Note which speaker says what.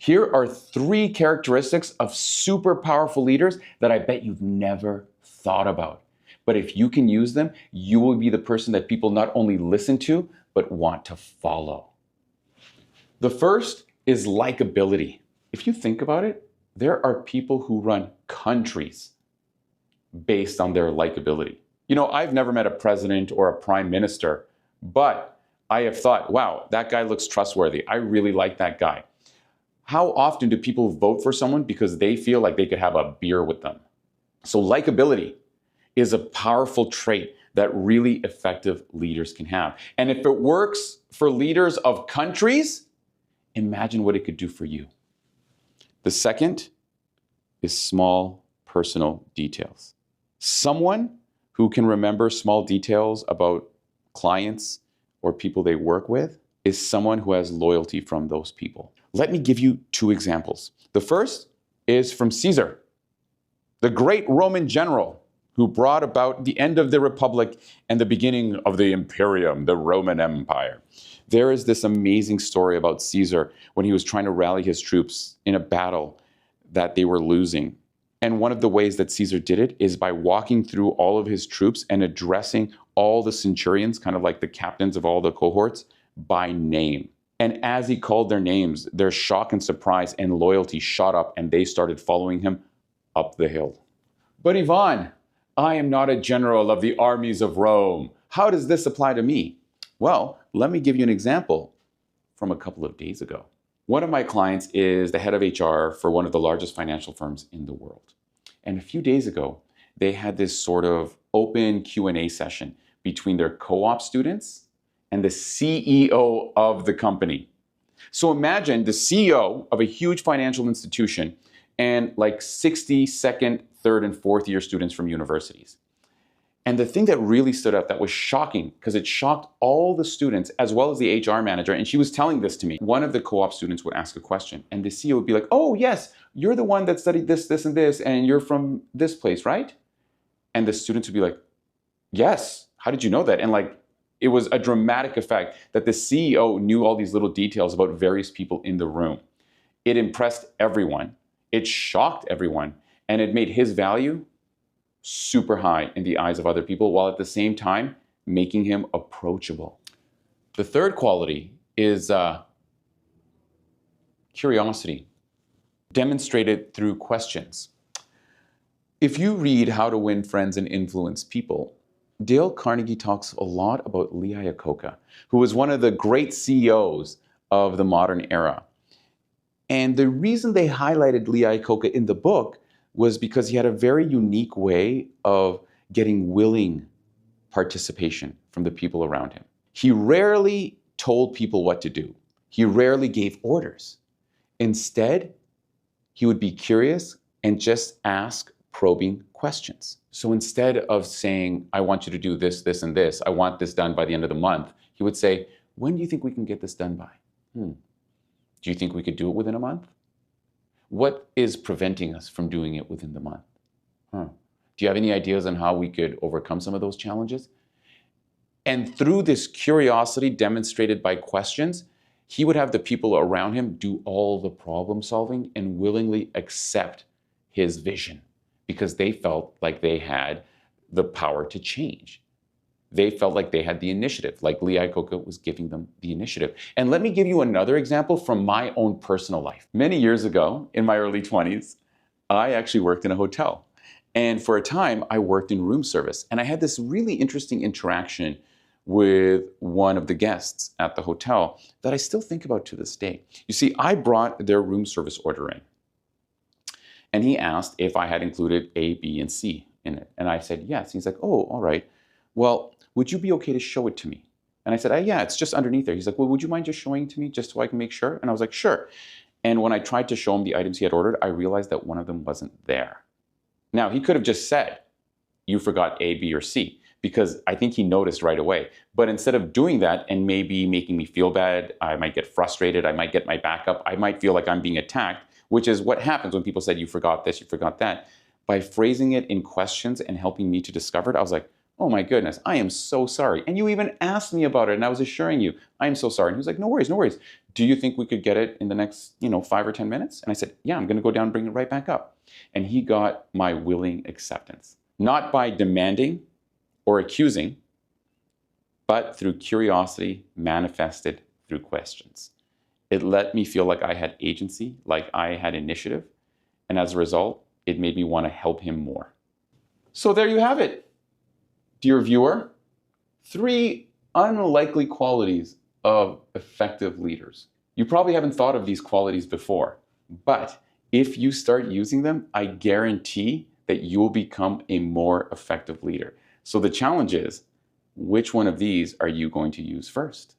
Speaker 1: Here are 3 characteristics of super powerful leaders that I bet you've never thought about. But if you can use them, you will be the person that people not only listen to, but want to follow. The first is likability. If you think about it, there are people who run countries based on their likability. You know, I've never met a president or a prime minister, but I have thought, wow, that guy looks trustworthy. I really like that guy. How often do people vote for someone because they feel like they could have a beer with them? So likability is a powerful trait that really effective leaders can have. And if it works for leaders of countries, imagine what it could do for you. The second is small personal details. Someone who can remember small details about clients or people they work with is someone who has loyalty from those people. Let me give you 2 examples. The first is from Caesar, the great Roman general who brought about the end of the Republic and the beginning of the Imperium, the Roman Empire. There is this amazing story about Caesar when he was trying to rally his troops in a battle that they were losing. And one of the ways that Caesar did it is by walking through all of his troops and addressing all the centurions, kind of like the captains of all the cohorts, by name. And as he called their names, their shock and surprise and loyalty shot up, and they started following him up the hill. But Ivan, I am not a general of the armies of Rome. How does this apply to me? Well, let me give you an example from a couple of days ago. One of my clients is the head of HR for one of the largest financial firms in the world. And a few days ago, they had this sort of open Q&A session between their co-op students and the CEO of the company. So imagine the CEO of a huge financial institution and like 60 second, third, and fourth year students from universities. And the thing that really stood out that was shocking, because it shocked all the students as well as the HR manager, and she was telling this to me. One of the co-op students would ask a question, and the CEO would be like, oh yes, you're the one that studied this, this, and this, and you're from this place, right? And the students would be like, yes, how did you know that? And like, it was a dramatic effect that the CEO knew all these little details about various people in the room. It impressed everyone, it shocked everyone, and it made his value super high in the eyes of other people, while at the same time making him approachable. The third quality is curiosity, demonstrated through questions. If you read How to Win Friends and Influence People, Dale Carnegie talks a lot about Lee Iacocca, who was one of the great CEOs of the modern era. And the reason they highlighted Lee Iacocca in the book was because he had a very unique way of getting willing participation from the people around him. He rarely told people what to do. He rarely gave orders. Instead, he would be curious and just ask probing questions. So instead of saying, I want you to do this, this, and this, I want this done by the end of the month, he would say, when do you think we can get this done by? Do you think we could do it within a month? What is preventing us from doing it within the month? Do you have any ideas on how we could overcome some of those challenges? And through this curiosity demonstrated by questions, he would have the people around him do all the problem solving and willingly accept his vision because they felt like they had the power to change. They felt like they had the initiative, like Lee Iacocca was giving them the initiative. And let me give you another example from my own personal life. Many years ago, in my early 20s, I actually worked in a hotel. And for a time, I worked in room service. And I had this really interesting interaction with one of the guests at the hotel that I still think about to this day. You see, I brought their room service order in. And he asked if I had included A, B, and C in it. And I said, yes. He's like, oh, all right. Well, would you be okay to show it to me? And I said, yeah, it's just underneath there. He's like, well, would you mind just showing it to me just so I can make sure? And I was like, sure. And when I tried to show him the items he had ordered, I realized that one of them wasn't there. Now, he could have just said, you forgot A, B, or C, because I think he noticed right away. But instead of doing that and maybe making me feel bad, I might get frustrated, I might get my back up, I might feel like I'm being attacked, which is what happens when people said, you forgot this, you forgot that. By phrasing it in questions and helping me to discover it, I was like, oh my goodness, I am so sorry. And you even asked me about it, and I was assuring you, I am so sorry. And he was like, no worries, no worries. do you think we could get it in the next, 5 or 10 minutes? And I said, yeah, I'm going to go down and bring it right back up. And he got my willing acceptance, not by demanding or accusing, but through curiosity manifested through questions. It let me feel like I had agency, like I had initiative. And as a result, it made me want to help him more. So there you have it, dear viewer. 3 unlikely qualities of effective leaders. You probably haven't thought of these qualities before, but if you start using them, I guarantee that you will become a more effective leader. So the challenge is, which one of these are you going to use first?